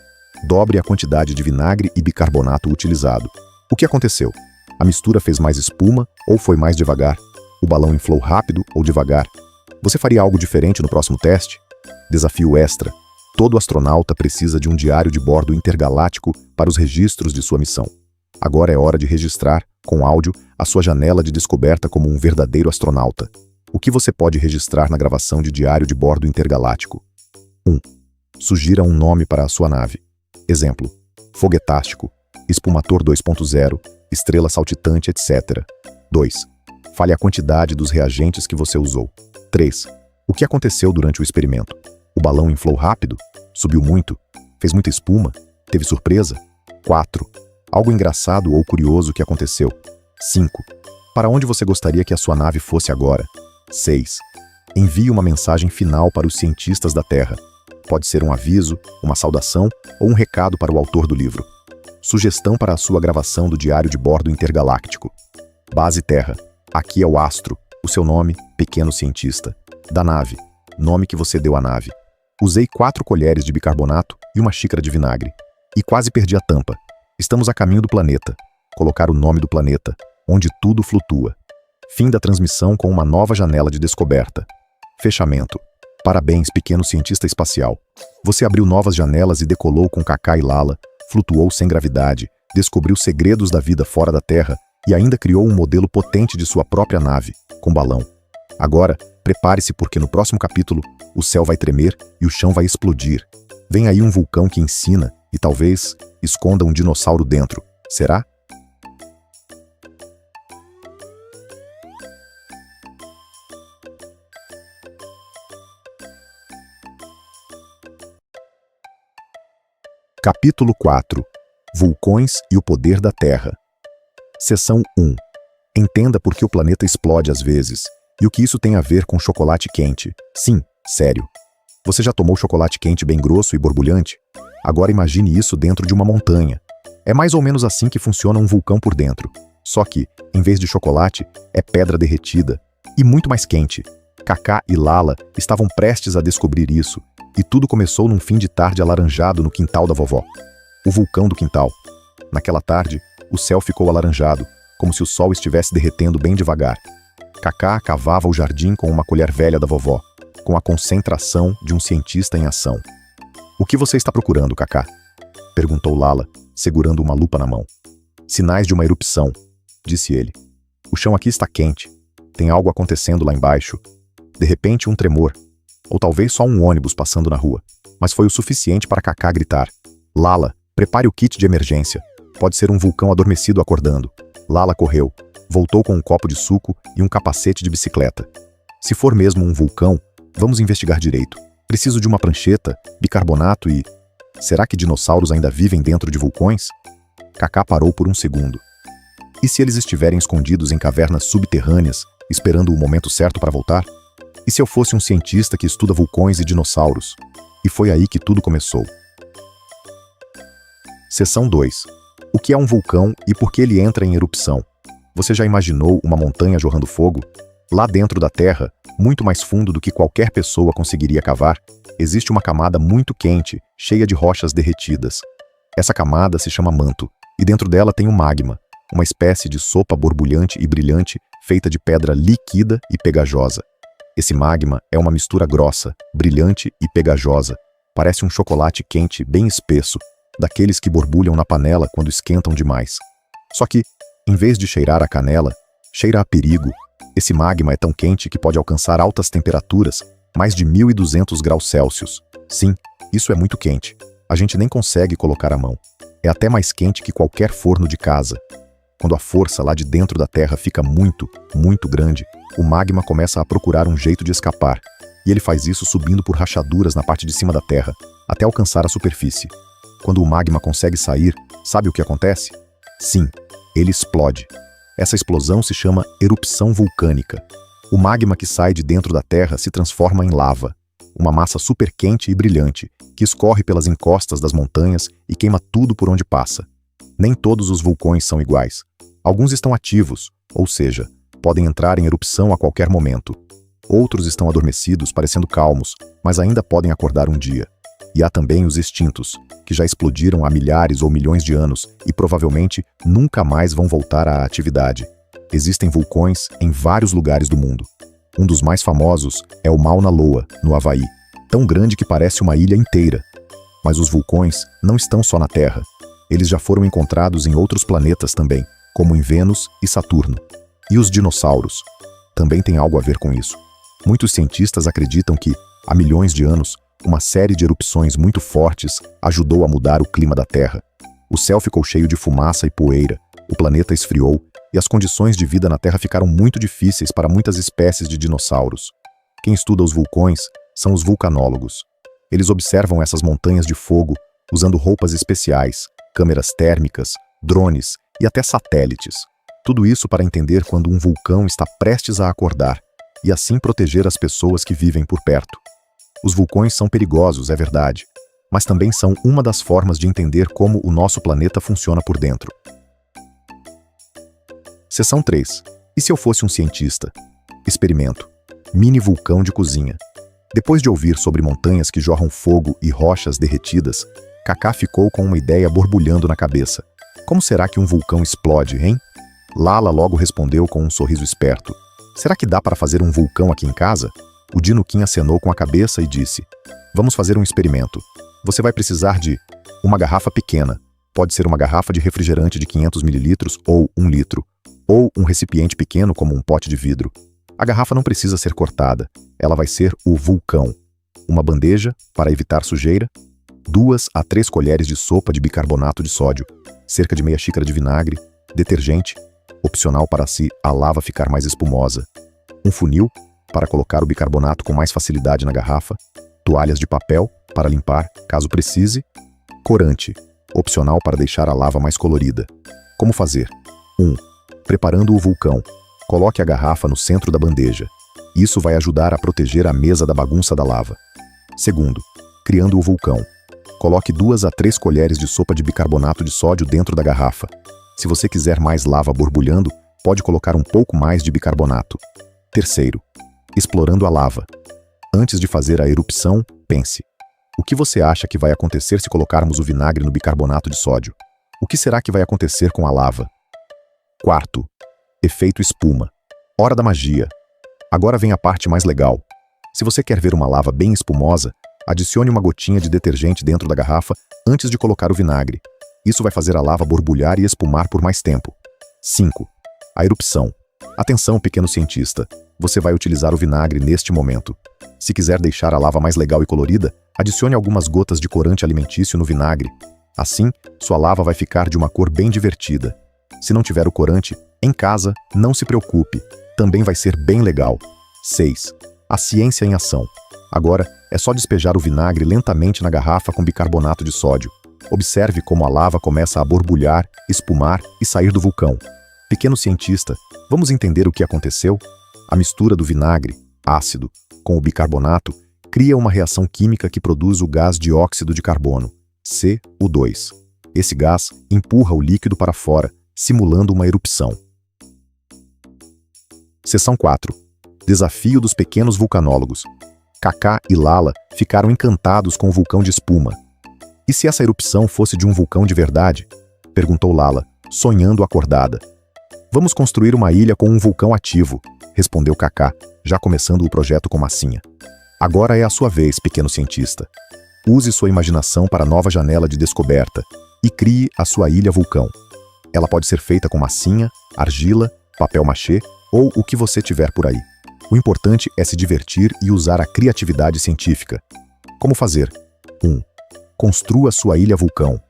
Dobre a quantidade de vinagre e bicarbonato utilizado. O que aconteceu? A mistura fez mais espuma ou foi mais devagar? O balão inflou rápido ou devagar? Você faria algo diferente no próximo teste? Desafio extra. Todo astronauta precisa de um diário de bordo intergaláctico para os registros de sua missão. Agora é hora de registrar, com áudio, a sua janela de descoberta como um verdadeiro astronauta. O que você pode registrar na gravação de diário de bordo intergaláctico? 1. Sugira um nome para a sua nave. Exemplo: foguetástico, espumator 2.0, estrela saltitante, etc. 2. Fale a quantidade dos reagentes que você usou. 3. O que aconteceu durante o experimento? O balão inflou rápido? Subiu muito? Fez muita espuma? Teve surpresa? 4. Algo engraçado ou curioso que aconteceu? 5. Para onde você gostaria que a sua nave fosse agora? 6. Envie uma mensagem final para os cientistas da Terra. Pode ser um aviso, uma saudação ou um recado para o autor do livro. Sugestão para a sua gravação do diário de bordo intergaláctico. Base Terra. Aqui é o astro. O seu nome, pequeno cientista. Da nave. Nome que você deu à nave. Usei 4 colheres de bicarbonato e uma xícara de vinagre. E quase perdi a tampa. Estamos a caminho do planeta. Colocar o nome do planeta, onde tudo flutua. Fim da transmissão com uma nova janela de descoberta. Fechamento. Parabéns, pequeno cientista espacial. Você abriu novas janelas e decolou com Kaká e Lala, flutuou sem gravidade, descobriu segredos da vida fora da Terra e ainda criou um modelo potente de sua própria nave, com balão. Agora, prepare-se porque no próximo capítulo o céu vai tremer e o chão vai explodir. Vem aí um vulcão que ensina e talvez esconda um dinossauro dentro. Será? Capítulo 4. Vulcões e o poder da Terra. Seção 1. Entenda por que o planeta explode às vezes e o que isso tem a ver com chocolate quente. Sim, sério. Você já tomou chocolate quente bem grosso e borbulhante? Agora imagine isso dentro de uma montanha. É mais ou menos assim que funciona um vulcão por dentro. Só que, em vez de chocolate, é pedra derretida e muito mais quente. Kaká e Lala estavam prestes a descobrir isso, e tudo começou num fim de tarde alaranjado no quintal da vovó. O vulcão do quintal. Naquela tarde, o céu ficou alaranjado, como se o sol estivesse derretendo bem devagar. Kaká cavava o jardim com uma colher velha da vovó, com a concentração de um cientista em ação. "O que você está procurando, Kaká?" perguntou Lala, segurando uma lupa na mão. "Sinais de uma erupção", disse ele. "O chão aqui está quente. Tem algo acontecendo lá embaixo. De repente, um tremor. Ou talvez só um ônibus passando na rua. Mas foi o suficiente para Kaká gritar: Lala, prepare o kit de emergência. Pode ser um vulcão adormecido acordando." Lala correu. Voltou com um copo de suco e um capacete de bicicleta. "Se for mesmo um vulcão, vamos investigar direito. Preciso de uma prancheta, bicarbonato e... Será que dinossauros ainda vivem dentro de vulcões?" Kaká parou por um segundo. E se eles estiverem escondidos em cavernas subterrâneas, esperando o momento certo para voltar? E se eu fosse um cientista que estuda vulcões e dinossauros? E foi aí que tudo começou. Seção 2. O que é um vulcão e por que ele entra em erupção? Você já imaginou uma montanha jorrando fogo? Lá dentro da Terra, muito mais fundo do que qualquer pessoa conseguiria cavar, existe uma camada muito quente, cheia de rochas derretidas. Essa camada se chama manto, e dentro dela tem o magma, uma espécie de sopa borbulhante e brilhante feita de pedra líquida e pegajosa. Esse magma é uma mistura grossa, brilhante e pegajosa. Parece um chocolate quente bem espesso, daqueles que borbulham na panela quando esquentam demais. Só que, em vez de cheirar a canela, cheira a perigo. Esse magma é tão quente que pode alcançar altas temperaturas, mais de 1200 graus Celsius. Sim, isso é muito quente. A gente nem consegue colocar a mão. É até mais quente que qualquer forno de casa. Quando a força lá de dentro da Terra fica muito, muito grande, o magma começa a procurar um jeito de escapar. E ele faz isso subindo por rachaduras na parte de cima da Terra, até alcançar a superfície. Quando o magma consegue sair, sabe o que acontece? Sim, ele explode. Essa explosão se chama erupção vulcânica. O magma que sai de dentro da Terra se transforma em lava, uma massa super quente e brilhante, que escorre pelas encostas das montanhas e queima tudo por onde passa. Nem todos os vulcões são iguais. Alguns estão ativos, ou seja, podem entrar em erupção a qualquer momento. Outros estão adormecidos, parecendo calmos, mas ainda podem acordar um dia. E há também os extintos, que já explodiram há milhares ou milhões de anos e provavelmente nunca mais vão voltar à atividade. Existem vulcões em vários lugares do mundo. Um dos mais famosos é o Mauna Loa, no Havaí, tão grande que parece uma ilha inteira. Mas os vulcões não estão só na Terra. Eles já foram encontrados em outros planetas também, como em Vênus e Saturno. E os dinossauros? Também tem algo a ver com isso. Muitos cientistas acreditam que, há milhões de anos, uma série de erupções muito fortes ajudou a mudar o clima da Terra. O céu ficou cheio de fumaça e poeira, o planeta esfriou e as condições de vida na Terra ficaram muito difíceis para muitas espécies de dinossauros. Quem estuda os vulcões são os vulcanólogos. Eles observam essas montanhas de fogo usando roupas especiais, câmeras térmicas, drones e até satélites. Tudo isso para entender quando um vulcão está prestes a acordar e assim proteger as pessoas que vivem por perto. Os vulcões são perigosos, é verdade, mas também são uma das formas de entender como o nosso planeta funciona por dentro. Seção 3. E se eu fosse um cientista? Experimento. Mini vulcão de cozinha. Depois de ouvir sobre montanhas que jorram fogo e rochas derretidas, Kaká ficou com uma ideia borbulhando na cabeça. Como será que um vulcão explode, hein? Lala logo respondeu com um sorriso esperto. Será que dá para fazer um vulcão aqui em casa? O Dinuquim acenou com a cabeça e disse: Vamos fazer um experimento. Você vai precisar de uma garrafa pequena. Pode ser uma garrafa de refrigerante de 500 ml ou 1 litro. Ou um recipiente pequeno como um pote de vidro. A garrafa não precisa ser cortada, ela vai ser o vulcão. Uma bandeja para evitar sujeira, 2 a 3 colheres de sopa de bicarbonato de sódio, cerca de meia xícara de vinagre, detergente, opcional para se a lava ficar mais espumosa, um funil para colocar o bicarbonato com mais facilidade na garrafa, toalhas de papel para limpar, caso precise, corante, opcional para deixar a lava mais colorida. Como fazer? 1. Preparando o vulcão. Coloque a garrafa no centro da bandeja. Isso vai ajudar a proteger a mesa da bagunça da lava. 2. Criando o vulcão. Coloque 2 a 3 colheres de sopa de bicarbonato de sódio dentro da garrafa. Se você quiser mais lava borbulhando, pode colocar um pouco mais de bicarbonato. 3. Explorando a lava. Antes de fazer a erupção, pense: o que você acha que vai acontecer se colocarmos o vinagre no bicarbonato de sódio? O que será que vai acontecer com a lava? 4. Efeito espuma. Hora da magia. Agora vem a parte mais legal. Se você quer ver uma lava bem espumosa, adicione uma gotinha de detergente dentro da garrafa antes de colocar o vinagre. Isso vai fazer a lava borbulhar e espumar por mais tempo. 5. A erupção. Atenção, pequeno cientista. Você vai utilizar o vinagre neste momento. Se quiser deixar a lava mais legal e colorida, adicione algumas gotas de corante alimentício no vinagre. Assim, sua lava vai ficar de uma cor bem divertida. Se não tiver o corante, em casa, não se preocupe. Também vai ser bem legal. 6. A ciência em ação. Agora, é só despejar o vinagre lentamente na garrafa com bicarbonato de sódio. Observe como a lava começa a borbulhar, espumar e sair do vulcão. Pequeno cientista, vamos entender o que aconteceu? A mistura do vinagre, ácido, com o bicarbonato cria uma reação química que produz o gás dióxido de carbono, CO2. Esse gás empurra o líquido para fora, simulando uma erupção. Seção 4. Desafio dos pequenos vulcanólogos. Kaká e Lala ficaram encantados com o vulcão de espuma. E se essa erupção fosse de um vulcão de verdade? Perguntou Lala, sonhando acordada. Vamos construir uma ilha com um vulcão ativo, respondeu Kaká, já começando o projeto com massinha. Agora é a sua vez, pequeno cientista. Use sua imaginação para a nova janela de descoberta e crie a sua ilha vulcão. Ela pode ser feita com massinha, argila, papel machê ou o que você tiver por aí. O importante é se divertir e usar a criatividade científica. Como fazer? 1. Construa sua ilha vulcão.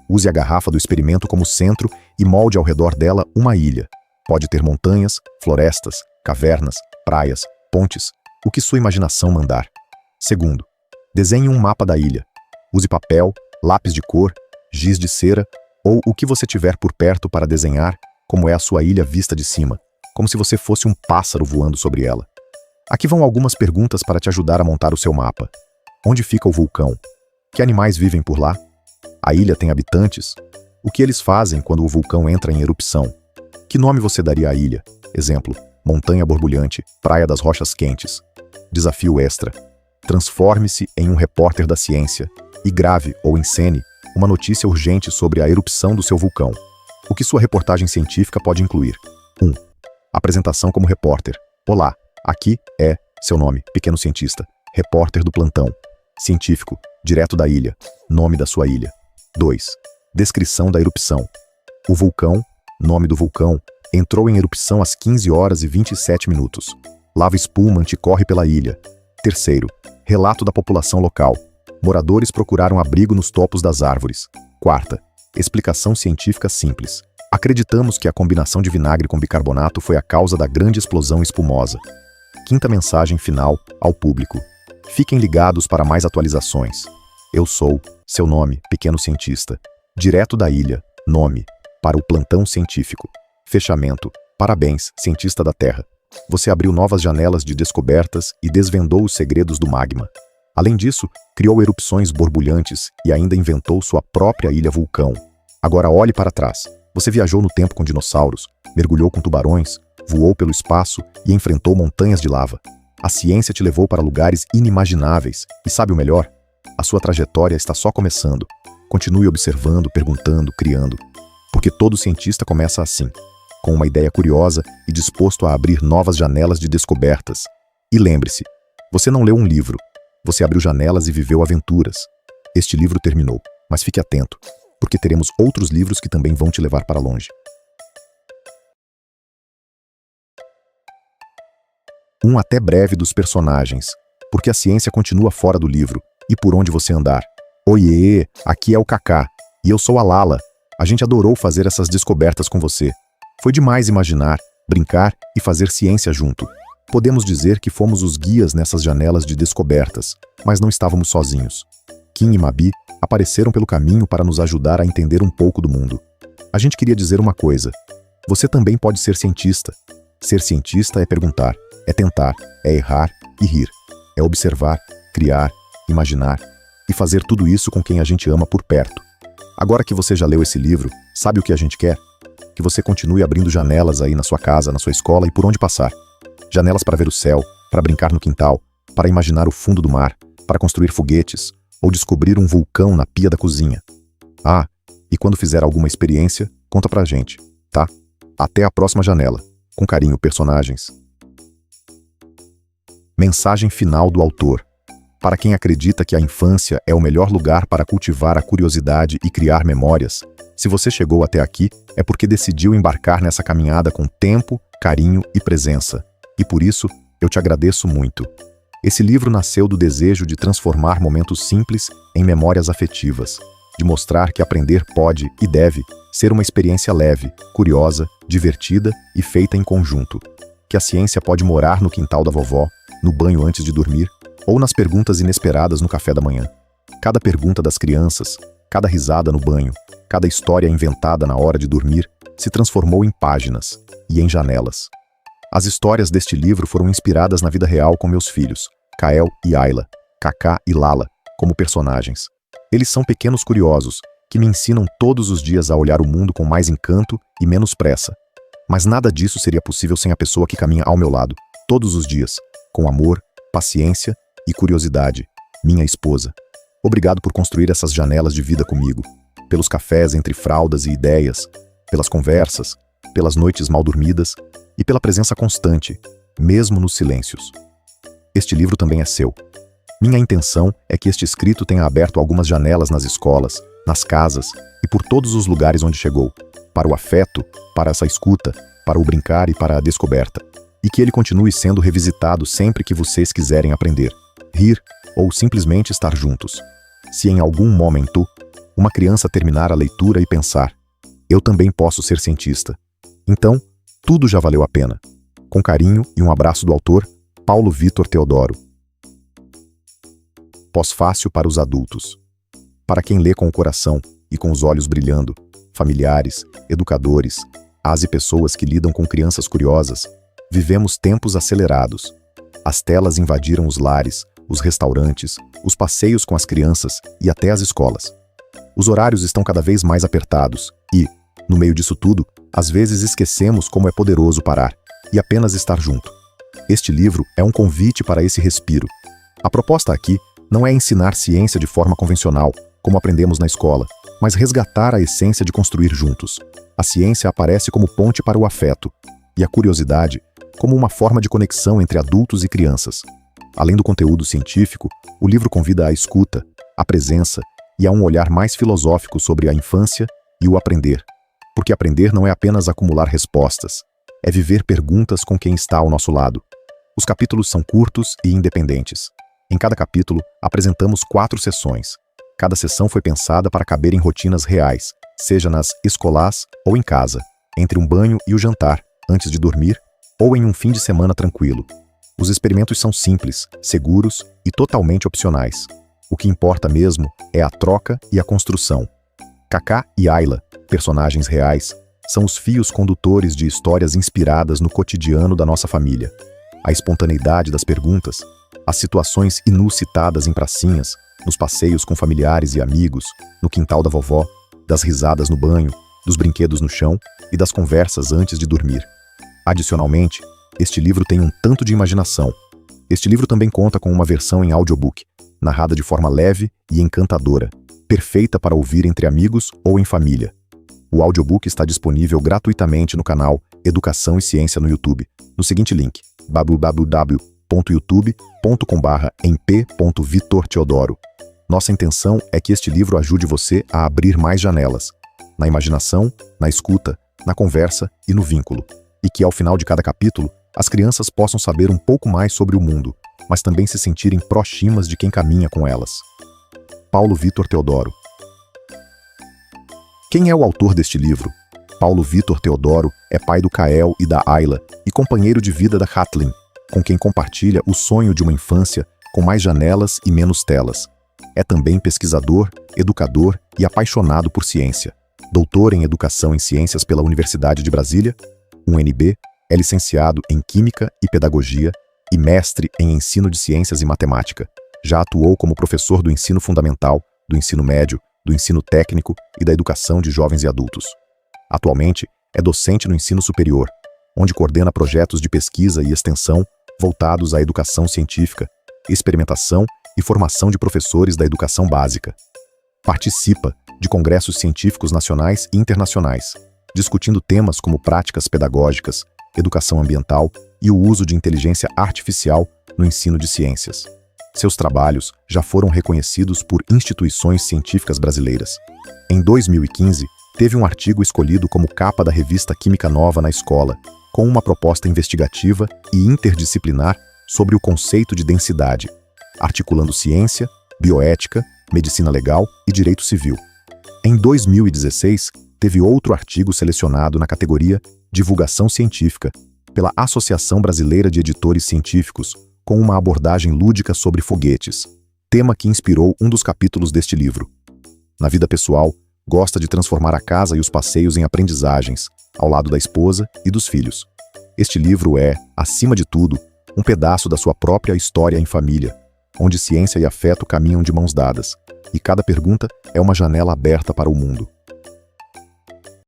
Use a garrafa do experimento como centro e molde ao redor dela uma ilha. Pode ter montanhas, florestas, cavernas, praias, pontes, o que sua imaginação mandar. 2. Desenhe um mapa da ilha. Use papel, lápis de cor, giz de cera ou o que você tiver por perto para desenhar como é a sua ilha vista de cima, como se você fosse um pássaro voando sobre ela. Aqui vão algumas perguntas para te ajudar a montar o seu mapa. Onde fica o vulcão? Que animais vivem por lá? A ilha tem habitantes? O que eles fazem quando o vulcão entra em erupção? Que nome você daria à ilha? Exemplo: Montanha Borbulhante, Praia das Rochas Quentes. Desafio extra. Transforme-se em um repórter da ciência e grave ou encene uma notícia urgente sobre a erupção do seu vulcão. O que sua reportagem científica pode incluir? 1. Apresentação como repórter. Olá, aqui é seu nome, pequeno cientista, repórter do plantão. Científico, direto da ilha, nome da sua ilha. 2. Descrição da erupção. O vulcão, nome do vulcão, entrou em erupção às 15 horas e 27 minutos. Lava espumante corre pela ilha. 3. Relato da população local. Moradores procuraram abrigo nos topos das árvores. 4. Explicação científica simples. Acreditamos que a combinação de vinagre com bicarbonato foi a causa da grande explosão espumosa. 5ª mensagem final ao público. Fiquem ligados para mais atualizações. Eu sou, seu nome, pequeno cientista. Direto da ilha, nome, para o plantão científico. Fechamento. Parabéns, cientista da Terra. Você abriu novas janelas de descobertas e desvendou os segredos do magma. Além disso, criou erupções borbulhantes e ainda inventou sua própria ilha vulcão. Agora olhe para trás. Você viajou no tempo com dinossauros, mergulhou com tubarões, voou pelo espaço e enfrentou montanhas de lava. A ciência te levou para lugares inimagináveis e sabe o melhor? A sua trajetória está só começando. Continue observando, perguntando, criando. Porque todo cientista começa assim, com uma ideia curiosa e disposto a abrir novas janelas de descobertas. E lembre-se, você não leu um livro, você abriu janelas e viveu aventuras. Este livro terminou, mas fique atento, porque teremos outros livros que também vão te levar para longe. um até breve dos personagens, porque a ciência continua fora do livro, e por onde você andar. Oiê, aqui é o Kaká, e eu sou a Lala. A gente adorou fazer essas descobertas com você. Foi demais imaginar, brincar e fazer ciência junto. Podemos dizer que fomos os guias nessas janelas de descobertas, mas não estávamos sozinhos. Kim e Mabi apareceram pelo caminho para nos ajudar a entender um pouco do mundo. A gente queria dizer uma coisa: você também pode ser cientista. Ser cientista é perguntar, é tentar, é errar e rir. É observar, criar, imaginar e fazer tudo isso com quem a gente ama por perto. Agora que você já leu esse livro, sabe o que a gente quer? Que você continue abrindo janelas aí na sua casa, na sua escola e por onde passar. Janelas para ver o céu, para brincar no quintal, para imaginar o fundo do mar, para construir foguetes ou descobrir um vulcão na pia da cozinha. Ah, e quando fizer alguma experiência, conta pra gente, tá? Até a próxima janela. Com carinho, personagens. Mensagem final do autor. Para quem acredita que a infância é o melhor lugar para cultivar a curiosidade e criar memórias, se você chegou até aqui, é porque decidiu embarcar nessa caminhada com tempo, carinho e presença. E por isso, eu te agradeço muito. Esse livro nasceu do desejo de transformar momentos simples em memórias afetivas, de mostrar que aprender pode e deve ser uma experiência leve, curiosa, divertida e feita em conjunto. Que a ciência pode morar no quintal da vovó, no banho antes de dormir, ou nas perguntas inesperadas no café da manhã. Cada pergunta das crianças, cada risada no banho, cada história inventada na hora de dormir se transformou em páginas e em janelas. As histórias deste livro foram inspiradas na vida real com meus filhos, Kael e Ayla, Kaká e Lala, como personagens. Eles são pequenos curiosos, que me ensinam todos os dias a olhar o mundo com mais encanto e menos pressa. Mas nada disso seria possível sem a pessoa que caminha ao meu lado, todos os dias, com amor, paciência e curiosidade, minha esposa. Obrigado por construir essas janelas de vida comigo, pelos cafés entre fraldas e ideias, pelas conversas, pelas noites mal dormidas e pela presença constante, mesmo nos silêncios. Este livro também é seu. Minha intenção é que este escrito tenha aberto algumas janelas nas escolas, nas casas e por todos os lugares onde chegou, para o afeto, para essa escuta, para o brincar e para a descoberta. E que ele continue sendo revisitado sempre que vocês quiserem aprender, rir ou simplesmente estar juntos. Se em algum momento uma criança terminar a leitura e pensar: eu também posso ser cientista, então tudo já valeu a pena. Com carinho e um abraço do autor, Paulo Vitor Teodoro. Pós-fácil para os adultos. Para quem lê com o coração e com os olhos brilhando, familiares, educadores, as e pessoas que lidam com crianças curiosas, vivemos tempos acelerados. As telas invadiram os lares, os restaurantes, os passeios com as crianças e até as escolas. Os horários estão cada vez mais apertados e, no meio disso tudo, às vezes esquecemos como é poderoso parar e apenas estar junto. Este livro é um convite para esse respiro. A proposta aqui não é ensinar ciência de forma convencional, como aprendemos na escola, mas resgatar a essência de construir juntos. A ciência aparece como ponte para o afeto, e a curiosidade como uma forma de conexão entre adultos e crianças. Além do conteúdo científico, o livro convida à escuta, à presença e a um olhar mais filosófico sobre a infância e o aprender. Porque aprender não é apenas acumular respostas, é viver perguntas com quem está ao nosso lado. Os capítulos são curtos e independentes. Em cada capítulo, apresentamos 4 sessões. Cada sessão foi pensada para caber em rotinas reais, seja nas escolás ou em casa, entre um banho e o jantar, antes de dormir, ou em um fim de semana tranquilo. Os experimentos são simples, seguros e totalmente opcionais. O que importa mesmo é a troca e a construção. Kaká e Ayla, personagens reais, são os fios condutores de histórias inspiradas no cotidiano da nossa família. A espontaneidade das perguntas, as situações inusitadas em pracinhas, nos passeios com familiares e amigos, no quintal da vovó, das risadas no banho, dos brinquedos no chão e das conversas antes de dormir. Adicionalmente, este livro tem um tanto de imaginação. Este livro também conta com uma versão em audiobook, narrada de forma leve e encantadora, perfeita para ouvir entre amigos ou em família. O audiobook está disponível gratuitamente no canal Educação e Ciência no YouTube, no seguinte link: www.youtube.com/mp.vitorteodoro. Nossa intenção é que este livro ajude você a abrir mais janelas, na imaginação, na escuta, na conversa e no vínculo, e que ao final de cada capítulo, as crianças possam saber um pouco mais sobre o mundo, mas também se sentirem próximas de quem caminha com elas. Paulo Vitor Teodoro. Quem é o autor deste livro? Paulo Vitor Teodoro é pai do Kael e da Ayla e companheiro de vida da Kathleen, com quem compartilha o sonho de uma infância com mais janelas e menos telas. É também pesquisador, educador e apaixonado por ciência. Doutor em Educação em Ciências pela Universidade de Brasília, UNB, é licenciado em Química e Pedagogia e mestre em Ensino de Ciências e Matemática. Já atuou como professor do ensino fundamental, do ensino médio, do ensino técnico e da educação de jovens e adultos. Atualmente, é docente no ensino superior, onde coordena projetos de pesquisa e extensão voltados à educação científica, experimentação e formação de professores da educação básica. Participa de congressos científicos nacionais e internacionais, discutindo temas como práticas pedagógicas, educação ambiental e o uso de inteligência artificial no ensino de ciências. Seus trabalhos já foram reconhecidos por instituições científicas brasileiras. Em 2015, teve um artigo escolhido como capa da revista Química Nova na Escola, com uma proposta investigativa e interdisciplinar sobre o conceito de densidade, articulando ciência, bioética, medicina legal e direito civil. Em 2016, teve outro artigo selecionado na categoria Divulgação Científica, pela Associação Brasileira de Editores Científicos, com uma abordagem lúdica sobre foguetes, tema que inspirou um dos capítulos deste livro. Na vida pessoal, gosta de transformar a casa e os passeios em aprendizagens, ao lado da esposa e dos filhos. Este livro é, acima de tudo, um pedaço da sua própria história em família, onde ciência e afeto caminham de mãos dadas, e cada pergunta é uma janela aberta para o mundo.